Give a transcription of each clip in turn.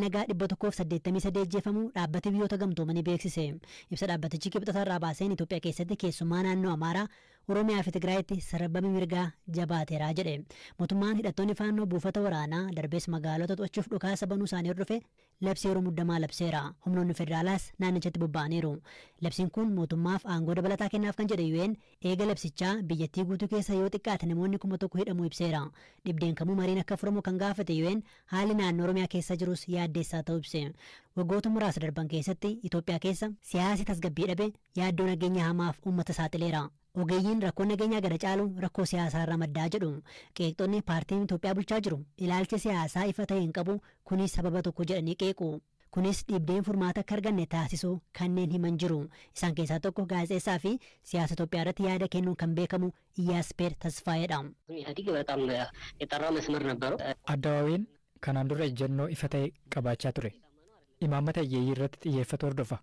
nagaa 183 ajjeefamuu dhaabbata biyyoota gamtoomanii beeksise. Ibsa dhaabbatichi kibxatarraa baaseen Itoophiyaa keessatti keessumaa naannoo Amaaraa, Oromiyaa fi Tigraayitti sarbama mirgaa jabaateera jedhe. Mootummaan hidhattoonni faannoo buufata waraanaa darbees magaalota to'achuuf dhukaasa banuu isaanii hordofe labsii yeroo muddamaa labseera. Humnoonni federaalaas naannichatti bobba'aniiru. Labsiin kun mootummaaf aangoo dabalataa kennaaf kan jedhe UN eega labsichaa biyyattii guutuu keessa yoo xiqqaate namoonni 1,000 hidhamuu ibseera. Dhibdeen kamuu mariin akka furamu kan gaafate UN haalli naannoo Oromiyaa keessa jirus yaaddeessaa ta'uu ibse. Waggoota muraasa darban keessatti Itoophiyaa keessa siyaasi tasgabbii dhabe yaaddoo nageenya hamaaf uummata saaxileera. Ogeeyyiin rakkoo nageenyaa gara caalu rakkoo siyaasaa irraa maddaa jedhu. Qeeqxonni paartiin Itoophiyaa bulchaa jiru ilaalcha siyaasaa ifa ta'e hin qabu kunis sababa tokko jedhanii qeequ. Kunis dhibdeen furmaata akka arganne taasisuu kanneen himan jiru. Isaan keessaa tokko gaazexeessaa fi siyaasa Itoophiyaa irratti yaada kennuun kan beekamu Iyyaaspeer Tasfaayedha. Addawaawiin kanaan dura ejjennoo ifa ta'e qabaachaa ture. Imaammata hiyyeeyyii irratti xiyyeeffatu hordofa.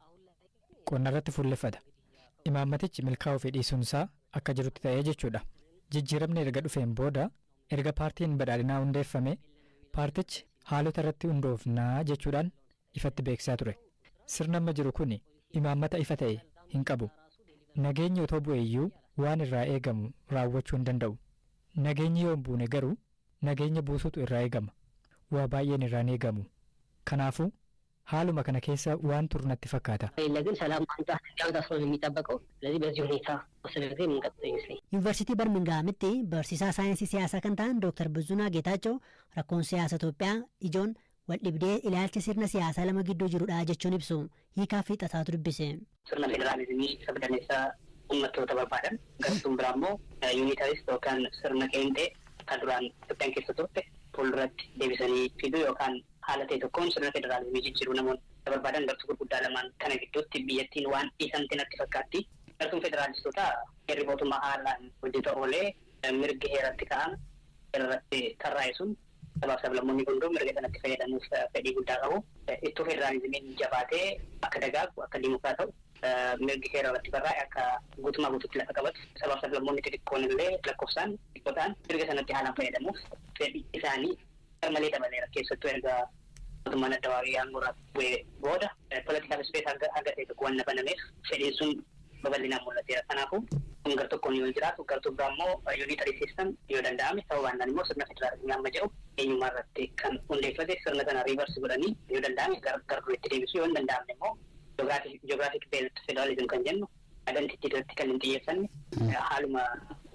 Qonna irratti fuulleffata. Imaammatichi milkaa'uu fi dhiisuunsaa akka jirutti ta'ee jechuudha. Jijjiiramni erga dhufeen booda erga paartiin badhaadhinaa hundeeffame paartichi haalota irratti hundoofnaa jechuudhaan ifatti beeksisaa ture. Sirna amma jiru kun imaammata ifa ta'e hin qabu. Nageenyi otoo bu'eeyyuu waan irraa eegamu raawwachuu hin danda'u. Nageenyi yoo hin buune garuu nageenya buusutu irraa eegama. Waa baay'een irraan eegamu. Kanaafuu haaluma kana keessa waan turu natti fakkaata. Yuunivarsiitii Barmingaamitti barsiisaa saayinsii siyaasaa kan ta'an Dr. Bizunaa Geetaachoo rakkoon siyaasa Itoophiyaa ijoon waldhibdee ilaalcha sirna siyaasaa lama gidduu jirudha jechuun ibsu. Hiikaa fi xaxaatu dubbise. Sirna federaalizimii sabdaneessaa uummattoota barbaadan gartuun biraa immoo yuunitaris yookaan sirna qeenxee kan duraan Itoophiyaan keessa turte fuulduratti deebisanii fiduu yookaan haala ta'e tokkoon sirna federaalizimii jijjiiruu namoonni barbaadan gartuu gurguddaa lamaan kana gidduutti biyyattiin waan dhiisamte natti fakkaatti. Gartuun federaalistoota heerri mootummaa haalaan hojjeta oolee mirgi heeratti ka'an irratti tarraa'e sun sabaaf sablammoonni hunduu mirga sanatti fayyadamuuf fedhii guddaa qabu. Ittuu federaalizimiin jabaatee akka dagaagu akka dimokiraata'u mirgi heera irratti barraa'e akka guutumaa guutuutti lafa qabatu sabaaf sablammoonni xixiqqoon illee lakkoofsaan xiqqoo ta'an mirga sanatti haalaan fayyadamuuf fedhii isaanii malee dabaleera. Keessattuu erga mootummaan Addawaawii aangoorraa bu'ee booda politikaal ispees hanga ta'e tokko waan banameef fedhiin sun babal'inaan mul'ateera. Kanaafuu kun gar tokkoon yoo jiraatu gartuu biraa immoo yuunitarii siistem yoo danda'ame ta'uu baannaan immoo sirna federaalizimii amma jedhu eenyummaa irratti kan hundeeffate sirna sana riivarsi godhanii yoo danda'ame gar duriitti deebisu yoo hin danda'amne immoo ji'oogiraafik beelt federaalizim kan jennu identitii irratti kan hin xiyyeeffanne haaluma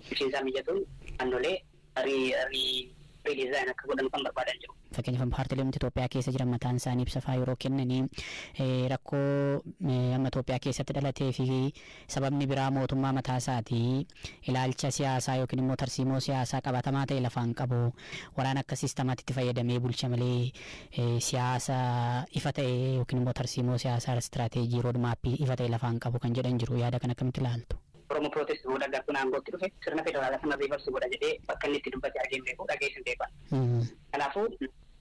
bulchiinsaa mijatuun naannolee riidizaayin akka godhan kan barbaadan jiru. Fakkeenyaaf paartileen Itoophiyaa keessa jiran mataan isaanii ibsa fa'aa yeroo kennanii rakkoo amma Itoophiyaa keessatti dhalatee fi sababni biraa mootummaa mataa isaatii ilaalcha siyaasaa yookiin immoo tarsiimoo siyaasaa qabatamaa ta'e lafaan qabu waraan akka siistamaatti itti fayyadamee bulcha malee siyaasa ifa ta'e yookiin immoo tarsiimoo siyaasaa istiraateejii roodmaappii ifa ta'e lafaan qabu kan jedhan jiru. Yaada kan akkamitti ilaaltu? Oromoo protest godha gartuun aangootti dhufe sirna federaalaa sana riivarsi godha jedhee bakka inni itti dubbate argeen beeku dhageessin beekan. Kanaafuu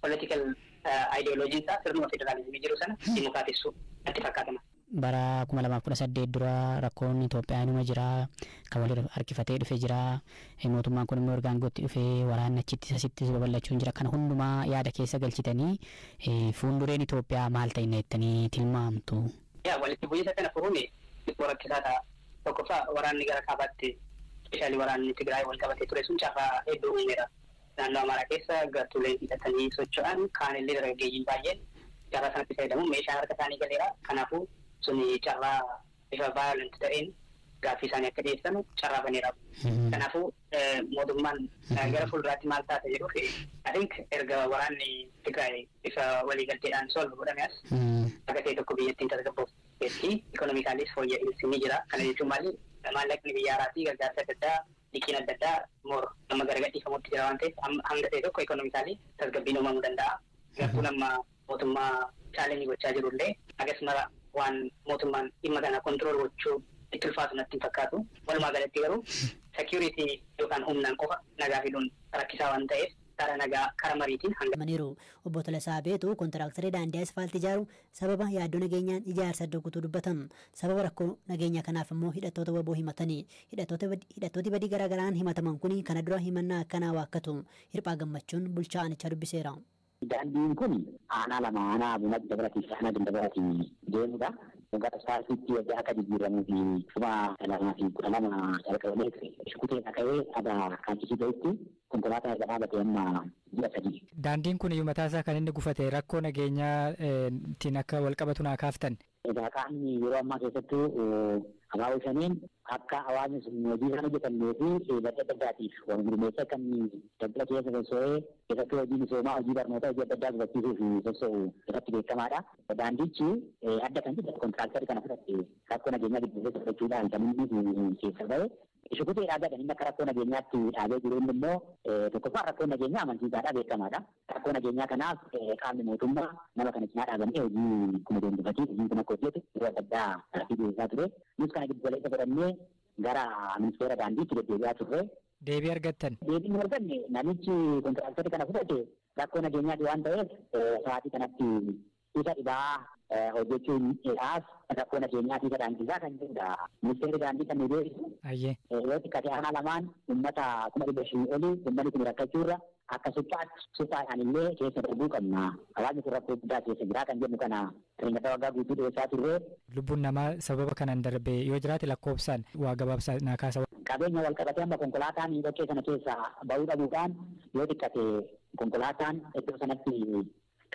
political ideoloojiin isaa sirnuma federaalizimii jiru sana dimokiraatessuu natti fakkaatama. Bara 2018 dura rakkoon Itoophiyaa inuma jira kan walirra harkifatee dhufe jira mootummaan kun immoo erga aangootti dhufe waraanni achitti asitti babal'achuun jira kana hundumaa yaada keessa galchitanii fuuldureen Itoophiyaa maal ta'inna jettanii tilmaamtu. Walitti bu'iinsa kana furuun rakkisaa ta'a. Tokkoffaa waraanni gara kaabaatti speeshaalii waraanni Tigraay wal qabatee ture sun cafaa hedduu uumeera. Naannoo Amaaraa keessa gartuuleen hidhatanii socho'an kaanillee dargaggeeyyiin baay'een cafaa sanatti fayyadamuun meeshaa harka isaanii galeera. Kanaafuu sun cafaa bifa vaayolent ta'een gaaffii isaanii akka dhiyeessan carraa baneera. Kanaafuu mootummaan gara fuulduraatti maal taate jedhuuf I think erga waraanni Tigraay bifa waliigalteedhaan solve godhame as akka ta'e tokko biyyattiin tasgabboofti. Ekonomikaalis fooyya'insi ni jira. Kana jechuun maallaqni biyya alaatii gargaarsa adda addaa liqiin adda addaa moor nama gargadhiifamutti jira waan ta'eef hanga ta'e tokko ekonomikaalii tasgabbiin uumamuu danda'a. Gartuu nama mootummaa chaalenjii gochaa jirullee akkasuma waan mootummaan dhimma kana kontirool gochuu itti ulfaatu natti hin fakkaatu. Walumaa galatti garuu security yookaan humnaan qofa nagaa fiduun rakkisaa waan ta'eef karaa nagaa karaa mariitiin hanga maniru. Obbo Tolasaa Beetu kontiraaktarii daandii asfaaltii ijaaru sababa yaaddoo nageenyaan ijaarsa doggutuu dubbatan. Sababa rakkoo nageenya kanaaf immoo hidhattoota waboo himatanii hidhattooti badii garaagaraan himataman kun kana dura himannaa akkanaa waakkatu. Hirphaa Gammachuun bulchaa aanichaa dubbiseera. Daandiin kun aanaa lama aanaa buna dabalatiif aanaa dabalatiif deemudha. Waggaa saasitti waggaa akka jijjiiramuu fi kuma 2012 jalqabamee ture. Shukuteedha ka'ee ada kaachisiiseetti konkolaataa erga dhaabatee amma ji'a 3. Daandiin kun iyyuu mataasaa kan inni gufate rakkoo nageenyaatiin akka wal qabatu naa kaaftan. Egaa qaamni yeroo ammaa keessattuu abaaboo shaniin akka hawaasni sun hojii isaan hojjetannee fi badii adda addaatiif wal gurmeessa kan daldala keessa sosso'ee keessattuu hojii misoomaa hojii barnootaa hojii adda addaa gufachiisuu fi sosso'u irratti beekamaadha. Daandichi adda kan jedhu kontiraaktarii kana fudhatte rakkoo nageenyaa gidduu keessa fudhachuudhaan kan inni keessa ba'e. Shukutee dhaabaa inni akka rakkoo nageenyaatti dhaabee jiru inni immoo tokkoffaa rakkoo nageenyaa amansiisaadha beekamaadha. Rakkoo nageenyaa kanaaf qaamni mootummaa nama kana cinaa dhaabamee hojii kuma deemsifatii hojii kun akka hojjetu yeroo adda addaa rakkoo dhiyeessaa ture. Nus kana giddu galeessa godhannee gara ministeera daandiitti deddeebi'aa turre. Deebii argattan? Deebii hin arganne namichi kontiraaktarii kana fudhate rakkoo nageenyaati waan ta'eef sa'aatii kanatti isa dhibaa hojjechuun rakkoo nageenyaati isa daandisaa kan jedhudha. Ministeerri daandii kan nu beeksisu. Yoo xiqqate aanaa lamaan uummata 500,000 olii uummanni kun rakkachuurra akka suphaadhaan illee keessa darbuu qabna. Hawaasni kun rakkoo guddaa keessa jira kan jedhu kana xiinxala waggaa guutuu dhiyeessaa turre. Lubbuun namaa sababa kanaan darbe yoo jiraate lakkoofsaan waa gabaabsaa naa kaasa. Qabeenya wal qabatee amma konkolaataan dhoqqee sana keessa bahuu dhabuudhaan yoo xiqqate konkolaataan iddoo sanatti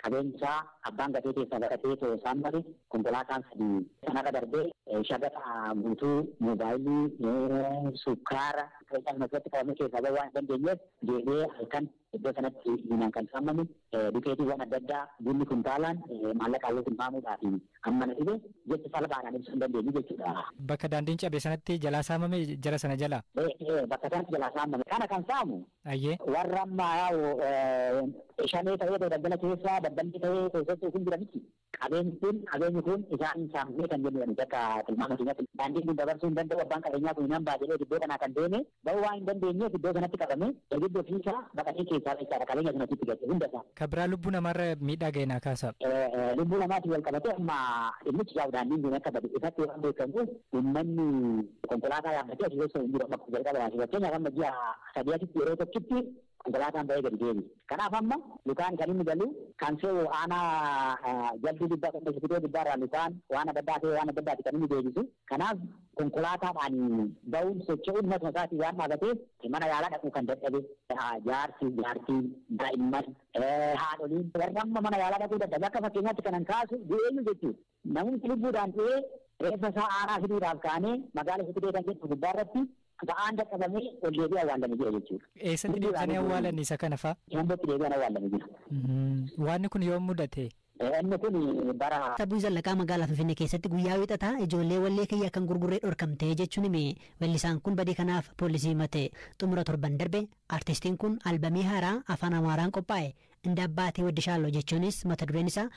qabeenyaa abbaan gatee keessaa baqatee too saammari konkolaataan sadii sanarra darbee shagata guutuu moobaayilii sukkaara keessatti qabamee keessaa bahuu waan hin dandeenyeef deebi'ee halkan iddoo sanatti hinaan kan saammame dukeetiiwwan adda addaa bunni kuntaalaan maallaqaalee tilmaamuudhaaf amma na dhibe jecha salphaadhaan ibsuu hin dandeenye jechuudha. Bakka daandiin cabe sanatti jalaa saamame jara sana jala? Bakka sanatti jalaa saamame. Kana kan saamu warra ammaa shanee ta'ee daldala keessaa daldalli ta'ee keessatti kun jira miti. Qabeenyi kun isaan saamamee kan jedhani bakka tilmaama keenyatti daandiin kun dabarsuu hin danda'u abbaan qabeenyaa kun hinaan baadhee iddoo kanaa kan deeme bahuu waan hin dandeenyeef iddoo kanatti qabame ergiddoo fiisaa baqatee keessaa jechaadha qabeenya sanatti gate hundasaa. Kan biraa lubbuu namaarra miidhaa ga'e naa kaasa. Lubbuu namaatiin wal qabatee amma dhimmichi yaa'u daandiin kun akka bade ifatti waan beekamu uummanni konkolaataa yaabbatee asii keessa hin jiru amma jalqaba yaasii fakkeenyaaf amma ji'a 3 yeroo tokkitti konkolaataan bahee gadi deebi. Kanaaf amma lukaan kan inni galu kan se'u aanaa jalbii dhibbaa kan dhufitee dhibbaarraa lukaan waan adda addaa ta'e waan adda addaati kan inni deebisu. Kanaaf konkolaataadhaan bahuun socho'uun matuma isaatii waan dhaabateef mana yaalaa dhaquu kan dadhabe jaartii daa'imman haadholiin warra amma mana yaalaa dhaquu dadhabe akka fakkeenyaatti kanan kaasu du'eenyu jechuudha. Namni lubbuudhaan du'ee reeffa isaa aanaa fiduudhaaf kaanee magaala fidee kan jedhu gubbaarratti ba'aan dadhabamee ol deebi'ee awwaalame jira jechuudha. Eessatti deebisanii awwaalan isa kana fa'a? Yemmootti deebi'an awwaalame jira. Wanni kun yoom mudate? Inni kun bara. Sabuu Zallaqaa magaalaa Finfinnee keessatti guyyaa wixataa ijoollee wallee kiyya kan gurguree dhorkamtee jechuun hime weellisaan kun badii kanaaf poolisii himate xumura torban darbe artistiin kun albamii haaraa afaan Amaaraan qophaa'e inda abbaatee waddi shaalloo jechuunis mata dureen isaa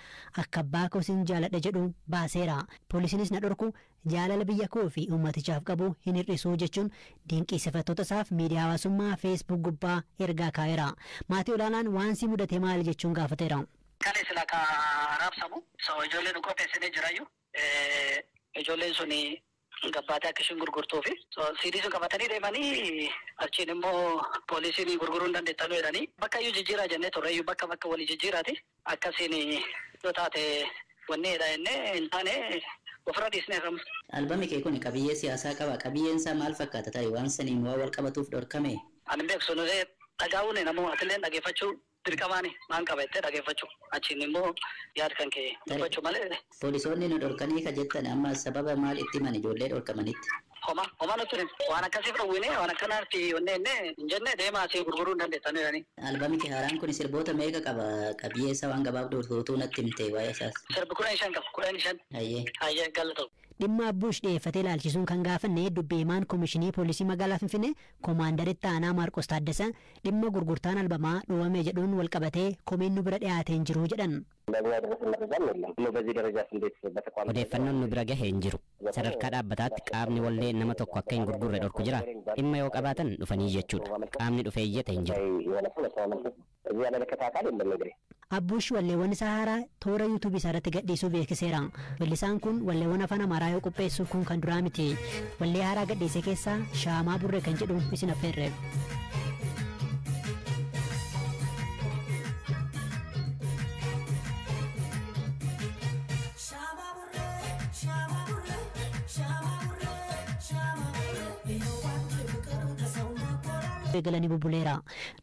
akka abbaa koosin jaaladha jedhu baaseera. Poolisiinis na dhorku jaalala biyya koo fi uummatichaaf qabu hin hir'isuu jechuun dinqisiifattoota isaaf miidiyaa hawaasummaa feesbuuk gubbaa ergaa kaa'eera. Maatii olaanaan waan si mudate maali jechuun gaafateera. Kan isla ka raabsamu ijoolleen qopheessanii jiraayyu ijoolleen suni gabbaatee akka ishiin gurgurtuu fi siidii sun qabatanii deemanii achiin immoo poolisiin gurguruu hin dandeettanuu jedhanii bakka iyyuu jijjiiraa jennee turreeyyuu bakka walii jijjiiraati akkasiin yoo taate wanni jedha jennee hin taane ofirra dhiisnee qabna. Albamni kee kun qabiyyee siyaasaa qaba. Qabiyyeen isaa maal fakkaata ta'i? Waan saniin waa wal qabatuuf dhorkame? Ani beeksu nuti dhagaa'uun namoota illee dhageeffachuu dirqamaani maan qabattee dhageeffachuu achiin immoo yaada kan kee dubbachuu malee. Poolisoonni nu dhorkanii ka jettan amma sababa maal itti himan ijoollee dhorkamanitti? Homa nuti waan akkasiif dhowwine waan akkanaatti onnee hin jenne deemaa asii gurguruu hin dandeettan jedhanii. Albamni kee haaraan kun sirboota meeqa qaba? Qabiyyee isaa waan gabaabduu tuutuu natti himte waa'ee isaas. Sirbi 15 qaba 15. Hayyee galata. Dhimma abbuush dhiyeeffatee ilaalchisuun kan gaafanne dubbii himaan koomishinii poolisii magaalaa Finfinnee koomaandaritti aanaa Maarqos Taaddasa dhimma gurgurtaan albamaa dhoowwame jedhuun wal qabatee komiin nu bira dhiyaatee hin jiru jedhan. Odeeffannoon nu bira gahee hin jiru. Sadarkaa dhaabbataatti qaamni wallee nama tokko akka hin gurgurre dhorku jira. Dhimma yoo qabaatan dhufanii jechuudha. Qaamni dhufee iyyate hin jiru. Abbuush walleewwan isaa haaraa toora yuutuubii isaarratti gadhiisuu beeksiseera. Weellisaan kun walleewwan afaan Amaaraa yoo qopheessu kun kan duraa miti. Wallee haaraa gadhiise keessaa Shaamaa Burree kan jedhu isin affeerre. eegalanii bubbuleera.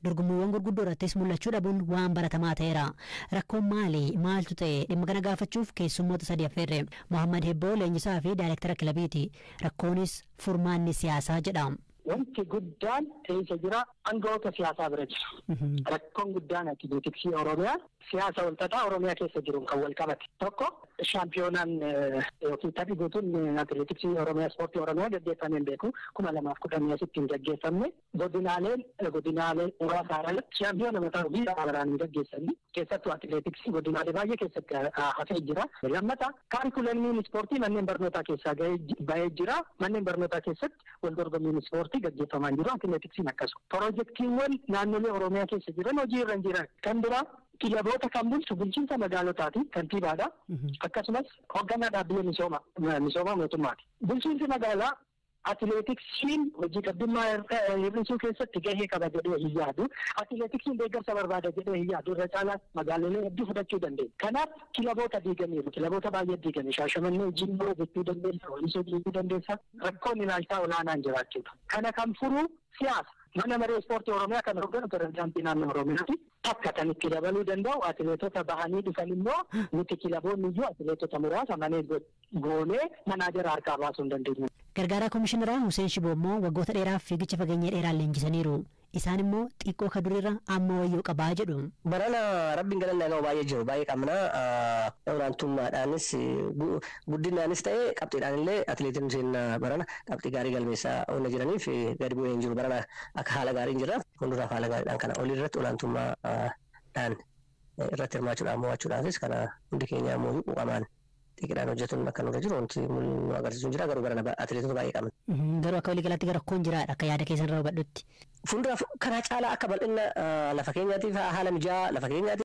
Dorgommiiwwan gurguddoo irrattis mul'achuu dhabuun waan baratamaa ta'eera. Rakkoon maali? Maaltu ta'e? Dhimma kana gaafachuuf keessummoota sadii affeerre. Mohammad Hebboo leenjisaa fi daayirektara kilabiiti. Rakkoonis furmaanni siyaasaa jedha. Wanti guddaan keessa jira aangawoota siyaasaa bira jira. Rakkoon guddaan atileetiksii Oromiyaa siyaasa walxaxaa Oromiyaa keessa jiru kan wal qabate. Tokko shaampiyoonaan yookiin taphni guutuun atileetiksii Oromiyaa ispoortii Oromiyaa gaggeeffamee hin beeku 2010 asitti hin gaggeeffamne. Godinaalee muraasa shaampiyoona mataa ofii baraan hin gaggeessamne. Keessattuu atileetiksii godinaalee baay'ee keessatti hafee jira. Lammata kaarikulamiin ispoortii manneen barnootaa keessaa bahee jira. Manneen barnootaa keessatti wal dorgommiin ispoortii gaggeeffamaa jiru. Atileetiksiin akkasuma. Piroojeektiiwwan naannolee Oromiyaa keessa jiran hojii irra hin jiran. Kan biraa kilaboota kan bulchu bulchiinsa magaalotaati kantiibaadha. Akkasumas hoogganaa dhaabbilee misoomaa mootummaati. Bulchiinsi magaalaa atileetiksiin hojii qabdummaa hir'isuu keessatti gahee qaba jedhee hin yaadu. Atileetiksiin deeggarsa barbaada jedhee hin yaadu. Irra caalaa magaalolee hedduu fudhachuu dandeenya. Kanaaf kilaboota diiganiiru. Kilaboota baay'ee diigame. Shaashamannee Jimmoo jechuu dandeessa. Walisoo jechuu dandeessa. Rakkoon ilaalchaa olaanaan jiraachuudha. Kana kan furu siyaasa. Mana maree ispoortii Oromiyaa kan hoogganu pirezidaantii naannoo Oromiyaati. Akka kan itti dabaluu danda'u atileetota bahanii dhufan immoo nuti kilaboonni iyyuu atileetota muraasa manee goonee manaajara harkaa baasuu hin dandeenye. Gargaaraa Komishineraa Hussein Shiboo immoo waggoota dheeraaf fiigicha fageenya dheeraa leenjisaniiru. Isaan immoo xiqqoo ka durirra amma wayyoo qabaa jedhu. Barana rabbiin galannaa ga'u baay'ee jiru baay'ee qabna. Olaantummaadhaanis guddinaanis ta'ee qabxiidhaan illee atileetiin seenna barana qabxii gaarii galmeessaa oolna jiraniif gadi bu'ee hin jiru. Barana akka haala gaariin jira. Fuulduraaf haala gaariidhaan kana olii irratti olaantummaadhaan irratti hirmaachuudhaan mo'achuudhaafis kana hundi keenya immoo quuqamaan xiqqeedhaan hojjetuun akka nurra jiru wanti nu agarsiisu jira. Garuu barana atileetota baay'ee qabna. Garuu akka waliigalaatti rakkoon jiraadha akka yaada keessan irraa hubadhutti. Fuulduraaf karaa caalaa akka bal'ina lafa keenyaatiif haala mijaa'aa lafa keenyaatiif